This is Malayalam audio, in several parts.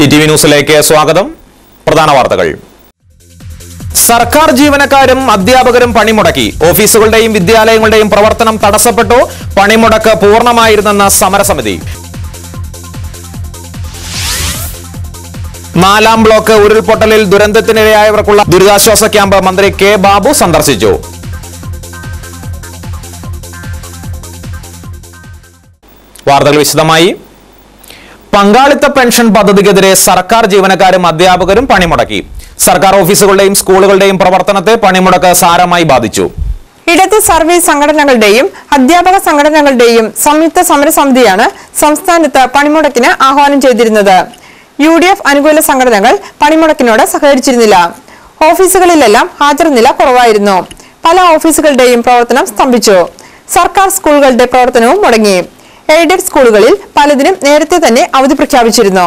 ETV ന്യൂസിലേക്ക് സ്വാഗതം. പ്രധാന വാർത്തകൾ. സർക്കാർ ജീവനക്കാരും അധ്യാപകരും പണിമുടക്കി. ഓഫീസുകളുടെയും വിദ്യാലയങ്ങളുടെയും പ്രവർത്തനം തടസ്സപ്പെട്ടു. പണിമുടക്ക് പൂർണ്ണമായിരുന്നെന്ന് സമരസമിതി. 4-ാം ബ്ലോക്ക് ഉരുൾപൊട്ടലിൽ ദുരന്തത്തിനിരയായവർക്കുള്ള ദുരിതാശ്വാസ ക്യാമ്പ് മന്ത്രി കെ ബാബു സന്ദർശിച്ചു. വാർത്തകൾ വിശദമായി. പങ്കാളിത്ത പെൻഷൻ പദ്ധതിക്കെതിരെ സർക്കാർ ജീവനക്കാരും അധ്യാപകരും പണിമുടക്കി. സർക്കാർ ഓഫീസുകളുടെയും സ്കൂളുകളുടെയും പ്രവർത്തനത്തെ പണിമുടക്ക് സാരമായി ബാധിച്ചു. ഇടത് സർവീസ് സംഘടനകളുടെയും അധ്യാപക സംഘടനകളുടെയും സംയുക്ത സമരസമിതിയാണ് സംസ്ഥാനത്ത് പണിമുടക്കിന് ആഹ്വാനം ചെയ്തിരുന്നത്. UDF അനുകൂല സംഘടനകൾ പണിമുടക്കിനോട് സഹകരിച്ചിരുന്നില്ല. ഓഫീസുകളിലെല്ലാം ഹാജർ നില കുറവായിരുന്നു. പല ഓഫീസുകളുടെയും പ്രവർത്തനം സ്തംഭിച്ചു. സർക്കാർ സ്കൂളുകളുടെ പ്രവർത്തനവും മുടങ്ങി. എയ്ഡഡ് സ്കൂളുകളിൽ പലതിനും നേരത്തെ തന്നെ അവധി പ്രഖ്യാപിച്ചിരുന്നു.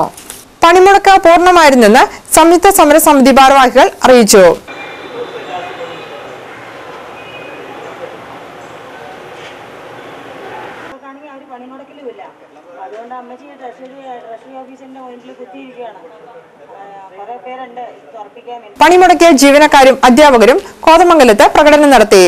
പണിമുടക്ക് പൂർണ്ണമായിരുന്നെന്ന് സംയുക്ത സമരസമിതി ഭാരവാഹികൾ അറിയിച്ചു. പണിമുടക്കിയ ജീവനക്കാരും അധ്യാപകരും കോതമംഗലത്ത് പ്രകടനം നടത്തി.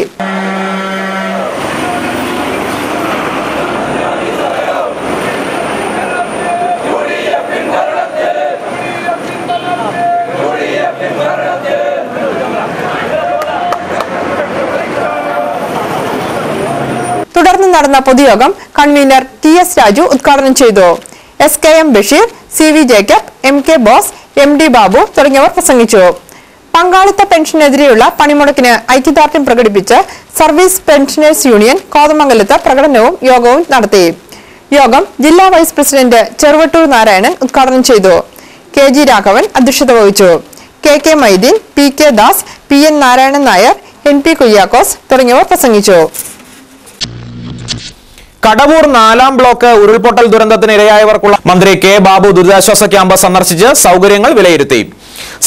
തുടർന്ന് നടന്ന പൊതുയോഗം കൺവീനർ TS രാജു ഉദ്ഘാടനം ചെയ്തു. SKM Basheer, CV Jacob, MK boss, MD Babu തുടങ്ങിയവർ പ്രസംഗിച്ചു. പങ്കാളിത്ത പെൻഷനെതിരെയുള്ള പണിമുടക്കിന് ഐക്യദാർഢ്യം പ്രകടിപ്പിച്ച് സർവീസ് പെൻഷനേഴ്സ് യൂണിയൻ കോതമംഗലത്ത് പ്രകടനവും യോഗവും നടത്തി. യോഗം ജില്ലാ വൈസ് പ്രസിഡന്റ് ചെറുവട്ടൂർ നാരായണൻ ഉദ്ഘാടനം ചെയ്തു. KG രാഘവൻ അധ്യക്ഷത വഹിച്ചു. KK Maideen, PK Das, PN Narayanan Nair, NP കുയ്യാക്കോസ് തുടങ്ങിയവർ പ്രസംഗിച്ചു. കടവൂർ 4-ാം ബ്ലോക്ക് ഉരുൾപൊട്ടൽ ദുരന്തത്തിനിരയായവർക്കുള്ള മന്ത്രി കെ ബാബു ദുരിതാശ്വാസ ക്യാമ്പ് സന്ദർശിച്ച് സൗകര്യങ്ങൾ വിലയിരുത്തി.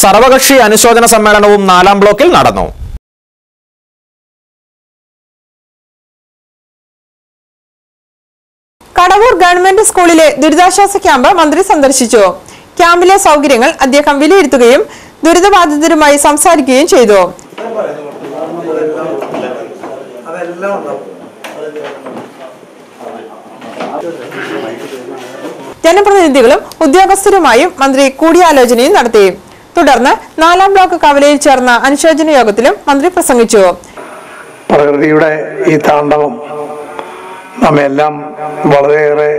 സർവകക്ഷി അനുശോചന സമ്മേളനവും 4-ാം ബ്ലോക്കിൽ നടന്നു. കടവൂർ ഗവൺമെന്റ് സ്കൂളിലെ ദുരിതാശ്വാസ ക്യാമ്പ് മന്ത്രി സന്ദർശിച്ചു. ക്യാമ്പിലെ സൗകര്യങ്ങൾ അദ്ദേഹം വിലയിരുത്തുകയും ദുരിതബാധിതരുമായി സംസാരിക്കുകയും ചെയ്തു. ജനപ്രതിനിധികളും ഉദ്യോഗസ്ഥരുമായും മന്ത്രി കൂടിയാലോചനയും നടത്തി. തുടർന്ന് 4-ാം ബ്ലോക്ക് കവലയിൽ ചേർന്ന അനുശോചന യോഗത്തിലും മന്ത്രി പ്രസംഗിച്ചു. പ്രകൃതിയുടെ ഈ താണ്ഡവം നമ്മെല്ലാം വളരെയേറെ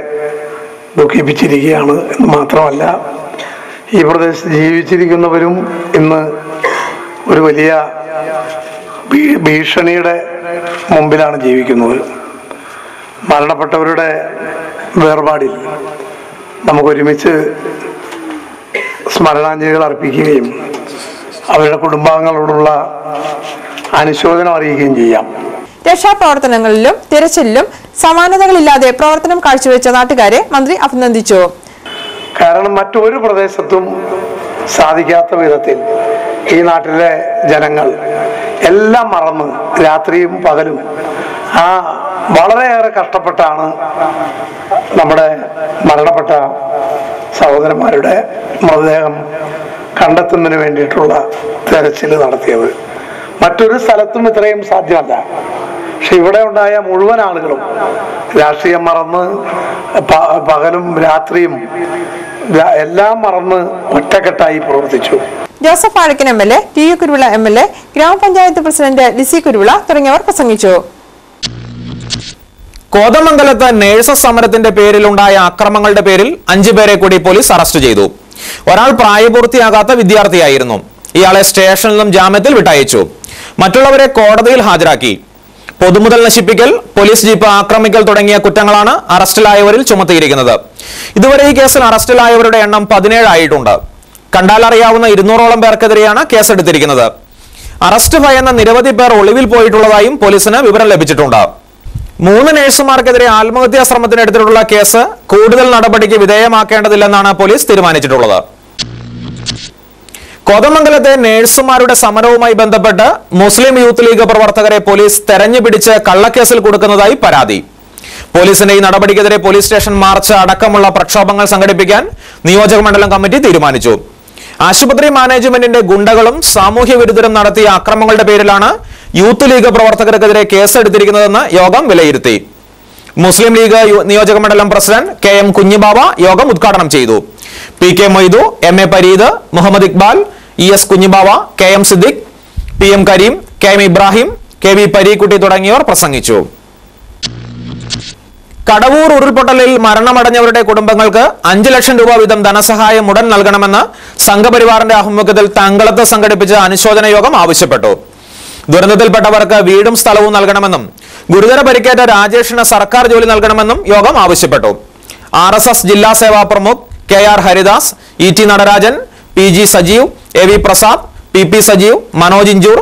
ദുഃഖിപ്പിച്ചിരിക്കുകയാണ് എന്ന് മാത്രമല്ല, ഈ പ്രദേശത്ത് ജീവിച്ചിരിക്കുന്നവരും ഇന്ന് ഒരു വലിയ ഭീഷണിയുടെ മുമ്പിലാണ് ജീവിക്കുന്നത്. മരണപ്പെട്ടവരുടെ വേർപാടിൽ നമുക്കൊരുമിച്ച് സ്മരണാഞ്ജലികൾ അർപ്പിക്കുകയും അവരുടെ കുടുംബാംഗങ്ങളോടുള്ള അനുശോചനം അറിയിക്കുകയും ചെയ്യാം. രക്ഷാപ്രവർത്തനങ്ങളിലും തിരച്ചിലിലും സമാനതകളില്ലാതെ പ്രവർത്തനം കാഴ്ചവെച്ച നാട്ടുകാരെ മന്ത്രി അഭിനന്ദിച്ചു. കാരണം മറ്റൊരു പ്രദേശത്തും സാധിക്കാത്ത വിധത്തിൽ ഈ നാട്ടിലെ ജനങ്ങൾ എല്ലാം മറന്ന് രാത്രിയും പകലും വളരെയേറെ കഷ്ടപ്പെട്ടാണ് നമ്മുടെ മരണപ്പെട്ട സഹോദരന്മാരുടെ മൃതദേഹം കണ്ടെത്തുന്നതിന് വേണ്ടിയിട്ടുള്ള തെരച്ചിൽ നടത്തിയത്. മറ്റൊരു സ്ഥലത്തും ഇത്രയും സാധ്യമല്ല. പക്ഷെ ഇവിടെ ഉണ്ടായ മുഴുവൻ ആളുകളും രാഷ്ട്രീയം മറന്ന് പകലും രാത്രിയും എല്ലാം മറന്ന് ഒറ്റക്കെട്ടായി പ്രവർത്തിച്ചു. Joseph ആഴക്കൻ MLA, TU Kuruvila MLA, ഗ്രാമപഞ്ചായത്ത് പ്രസിഡന്റ് ലിസി കുരുവിള തുടങ്ങിയവർ പ്രസംഗിച്ചു. കോതമംഗലത്ത് നേഴ്സസ് സമരത്തിന്റെ പേരിലുണ്ടായ അക്രമങ്ങളുടെ പേരിൽ 5 പേരെ കൂടി പോലീസ് അറസ്റ്റ് ചെയ്തു. ഒരാൾ പ്രായപൂർത്തിയാകാത്ത വിദ്യാർത്ഥിയായിരുന്നു. ഇയാളെ സ്റ്റേഷനിൽ നിന്നും ജാമ്യത്തിൽ വിട്ടയച്ചു. മറ്റുള്ളവരെ കോടതിയിൽ ഹാജരാക്കി. പൊതുമുതൽ നശിപ്പിക്കൽ, പോലീസ് ജീപ്പ് ആക്രമിക്കൽ തുടങ്ങിയ കുറ്റങ്ങളാണ് അറസ്റ്റിലായവരിൽ ചുമത്തിയിരിക്കുന്നത്. ഇതുവരെ ഈ കേസിൽ അറസ്റ്റിലായവരുടെ എണ്ണം 17 ആയിട്ടുണ്ട്. കണ്ടാലറിയാവുന്ന 200ഓളം പേർക്കെതിരെയാണ് കേസെടുത്തിരിക്കുന്നത്. അറസ്റ്റ് ഭയന്ന നിരവധി പേർ ഒളിവിൽ പോയിട്ടുള്ളതായും പോലീസിന് വിവരം ലഭിച്ചിട്ടുണ്ട്. 3 നഴ്സുമാർക്കെതിരെ ആത്മഹത്യാ ശ്രമത്തിനെടുത്തിട്ടുള്ള കേസ് കൂടുതൽ നടപടിക്ക് വിധേയമാക്കേണ്ടതില്ലെന്നാണ് പോലീസ് തീരുമാനിച്ചിട്ടുള്ളത്. കോതമംഗലത്തെ നഴ്സുമാരുടെ സമരവുമായി ബന്ധപ്പെട്ട് മുസ്ലിം യൂത്ത് ലീഗ് പ്രവർത്തകരെ പോലീസ് തെരഞ്ഞുപിടിച്ച് കള്ളക്കേസിൽ കൊടുക്കുന്നതായി പരാതി. പോലീസിന്റെ ഈ നടപടിക്കെതിരെ പോലീസ് സ്റ്റേഷൻ മാർച്ച് അടക്കമുള്ള പ്രക്ഷോഭങ്ങൾ സംഘടിപ്പിക്കാൻ നിയോജക മണ്ഡലം കമ്മിറ്റി തീരുമാനിച്ചു. ആശുപത്രി മാനേജ്മെന്റിന്റെ ഗുണ്ടകളും സാമൂഹ്യ വിരുദ്ധരും നടത്തിയ അക്രമങ്ങളുടെ പേരിലാണ് യൂത്ത് ലീഗ് പ്രവർത്തകർക്കെതിരെ കേസെടുത്തിരിക്കുന്നതെന്ന് യോഗം വിലയിരുത്തി. മുസ്ലിം ലീഗ് നിയോജക മണ്ഡലം പ്രസിഡന്റ് KM കുഞ്ഞിബാവ യോഗം ഉദ്ഘാടനം ചെയ്തു. PK Moidu, MA Pareed, Muhammad Iqbal, ES Kunhibava, KM Siddique, PM Kareem, KM Ibrahim, KV Pareekutty തുടങ്ങിയവർ പ്രസംഗിച്ചു. കടവൂർ ഉരുൾപൊട്ടലിൽ മരണമടഞ്ഞവരുടെ കുടുംബങ്ങൾക്ക് 5 ലക്ഷം രൂപ വീതം ധനസഹായം ഉടൻ നൽകണമെന്ന് സംഘപരിവാറിന്റെ ആഭിമുഖ്യത്തിൽ തങ്കളത്ത് സംഘടിപ്പിച്ച അനുശോചന യോഗം ആവശ്യപ്പെട്ടു. ദുരന്തത്തിൽപ്പെട്ടവർക്ക് വീടും സ്ഥലവും നൽകണമെന്നും ഗുരുതര പരിക്കേറ്റ രാജേഷിന് സർക്കാർ ജോലി നൽകണമെന്നും യോഗം ആവശ്യപ്പെട്ടു. RSS ജില്ലാ സേവാ പ്രമുഖ് KR Haridas, ET Natarajan, PG Sajeev, AV Prasad, PP Sajeev, Manoj Inchoor,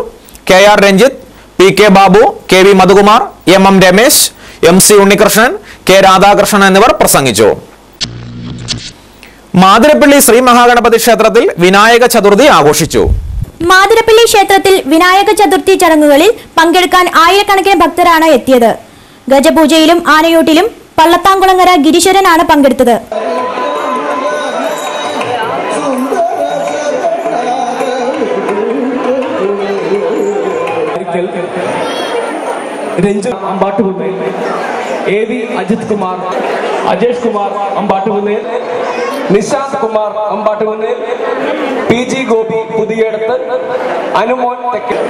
KR Ranjith, PK Babu, KV Madhukumar, MM Ramesh, MC Unnikrishnan, K Radhakrishnan എന്നിവർ പ്രസംഗിച്ചു. മാതിരപ്പള്ളി ശ്രീ മഹാഗണപതി ക്ഷേത്രത്തിൽ വിനായക ചതുർത്ഥി ആഘോഷിച്ചു. മാതിരപ്പള്ളി ക്ഷേത്രത്തിൽ വിനായക ചതുർത്ഥി ചടങ്ങുകളിൽ പങ്കെടുക്കാൻ ആയിരക്കണക്കിന് ഭക്തരാണ് എത്തിയത്. ഗജപൂജയിലും ആനയൂട്ടിലും പള്ളത്താംകുളങ്ങര ഗിരീശ്വരനാണ് പങ്കെടുത്തത്. Ranju അമ്പാട്ടുകുന്നേൽ, AV Ajith Kumar, Ajesh Kumar അമ്പാട്ടുകുന്നേൽ, Nishanth Kumar അമ്പാട്ടുകുന്നേൽ, PG Gopi Puthiyadath, Anumon Thekkel.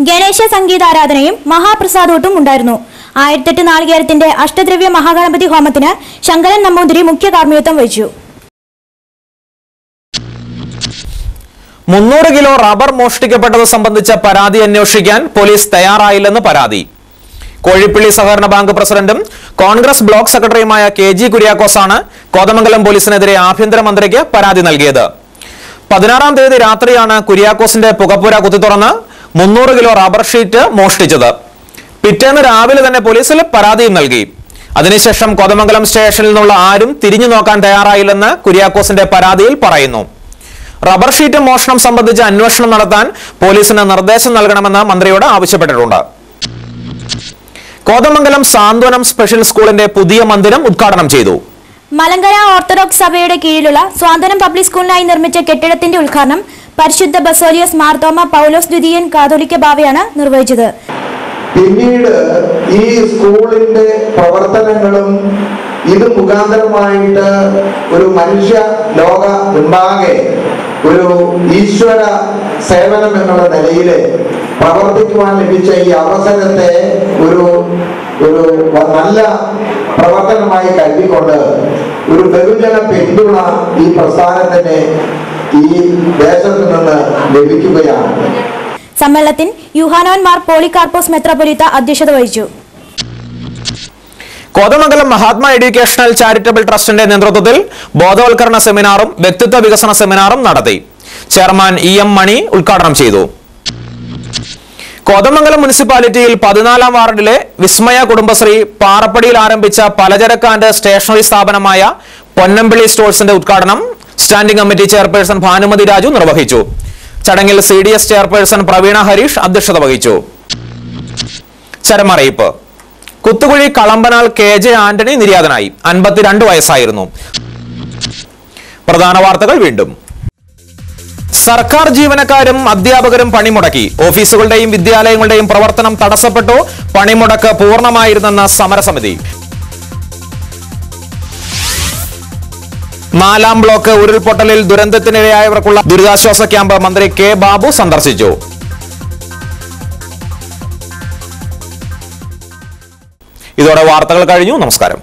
ഗണേശ സംഗീതാരാധനയും മഹാപ്രസാദോട്ടും ഉണ്ടായിരുന്നു. 1008 നാളികേരത്തിന്റെ അഷ്ടദ്രവ്യ മഹാഗണപതി ഹോമത്തിന് ശങ്കരൻ നമ്പൂതിരി മുഖ്യ കാർമ്മികത്വം വഹിച്ചു. 300 കിലോ റബ്ബർ മോഷ്ടിക്കപ്പെട്ടത് സംബന്ധിച്ച പരാതി അന്വേഷിക്കാൻ പോലീസ് തയ്യാറായില്ലെന്ന് പരാതി. കോഴിപ്പള്ളി സഹകരണ ബാങ്ക് പ്രസിഡന്റും കോൺഗ്രസ് ബ്ലോക്ക് സെക്രട്ടറിയുമായ KG കുര്യാക്കോസാണ് കോതമംഗലം പോലീസിനെതിരെ ആഭ്യന്തരമന്ത്രിക്ക് പരാതി നൽകിയത്. 16-ാം തീയതി രാത്രിയാണ് കുര്യാക്കോസിന്റെ പുകപ്പുര കുത്തിത്തുറന്ന് 300 കിലോ റബ്ബർ ഷീറ്റ് മോഷ്ടിച്ചത്. പിറ്റേന്ന് രാവിലെ തന്നെ പോലീസിൽ പരാതിയും നൽകി. അതിനുശേഷം കോതമംഗലം സ്റ്റേഷനിൽ നിന്നുള്ള ആരും തിരിഞ്ഞു നോക്കാൻ തയ്യാറായില്ലെന്ന് കുര്യാക്കോസിന്റെ പരാതിയിൽ പറയുന്നു. റബ്ബർ ഷീറ്റ് മോഷണം സംബന്ധിച്ച് അന്വേഷണം നടത്താൻ പോലീസിന് നിർദ്ദേശം നൽകണമെന്ന് മന്ത്രിയോട് ആവശ്യപ്പെട്ടിട്ടുണ്ട്. കോതമംഗലം സാന്ത്വനം സ്പെഷ്യൽ സ്കൂളിന്റെ പുതിയ മന്ദിരം ഉദ്ഘാടനം ചെയ്തു. മലങ്കര ഓർത്തഡോക്സ് സഭയുടെ കീഴിലുള്ള സ്വാന്തനം പബ്ലിക് സ്കൂളിനായി നിർമ്മിച്ച കെട്ടിടത്തിന്റെ ഉദ്ഘാടനം പരിശുദ്ധ ബസേലിയസ് മാർത്തോമ പൗലോസ് ദ്വിതീയൻ കാതോലിക്ക ബാവയാണ് നിർവഹിച്ചത്. പിന്നീട് ഈ സ്കൂളിന്റെ പ്രവർത്തനങ്ങളും ഇത് മുഖാന്തരമായിട്ട് ഒരു മനുഷ്യ ലോക മുൻപാകെ ഒരു ഈശ്വര സേവനം എന്നുള്ള നിലയിൽ പ്രവർത്തിക്കുവാൻ ലഭിച്ച ഈ അവസരത്തെ ഒരു നല്ല പ്രവർത്തനമായി കരുതിക്കൊണ്ട് ഒരു ബഹുജന പിന്തുണ ഈ പ്രസ്ഥാനത്തിന് ഈ ദേശത്ത് നിന്ന് ലഭിക്കുകയാണ്. സമ്മേളനത്തിൽ യൂഹാനോൻ മാർ പോളികാർപ്പോസ് മെത്രാപ്പൊലീത്ത അധ്യക്ഷത വഹിച്ചു. കോതമംഗലം മഹാത്മാ എഡ്യൂക്കേഷണൽ ചാരിറ്റബിൾ ട്രസ്റ്റിന്റെ നേതൃത്വത്തിൽ ബോധവൽക്കരണ സെമിനാറും വ്യക്തിത്വ വികസന സെമിനാറും നടത്തി. ചെയർമാൻ EM മണി ഉദ്ഘാടനം ചെയ്തു. കോതമംഗലം മുനിസിപ്പാലിറ്റിയിൽ 14-ാം വാർഡിലെ വിസ്മയ കുടുംബശ്രീ പാറപ്പടിയിൽ ആരംഭിച്ച പലചരക്ക് ആൻഡ് സ്റ്റേഷനറി സ്ഥാപനമായ പൊന്നമ്പിള്ളി സ്റ്റോഴ്സിന്റെ ഉദ്ഘാടനം standing committee chairperson Bhanumathi Raju നിർവഹിച്ചു. ചടങ്ങിൽ CDS ചെയർപേഴ്സൺ പ്രവീണ ഹരീഷ് അധ്യക്ഷത വഹിച്ചു. ചരമറിയിപ്പ്. കുത്തുകുഴി കളമ്പനാൽ KJ ആന്റണി നിര്യാതനായി. 52 വയസ്സായിരുന്നു. പ്രധാന വാർത്തകൾ വീണ്ടും. സർക്കാർ ജീവനക്കാരും അധ്യാപകരും പണിമുടക്കി. ഓഫീസുകളുടെയും വിദ്യാലയങ്ങളുടെയും പ്രവർത്തനം തടസ്സപ്പെട്ടു. പണിമുടക്ക് പൂർണ്ണമായിരുന്നെന്ന് സമരസമിതി. 4-ാം ബ്ലോക്ക് ഉരുൾപൊട്ടലിൽ ദുരന്തത്തിനിരയായവർക്കുള്ള ദുരിതാശ്വാസ ക്യാമ്പ് മന്ത്രി K ബാബു സന്ദർശിച്ചു. ഇതോടെ വാർത്തകൾ കഴിഞ്ഞു. നമസ്കാരം.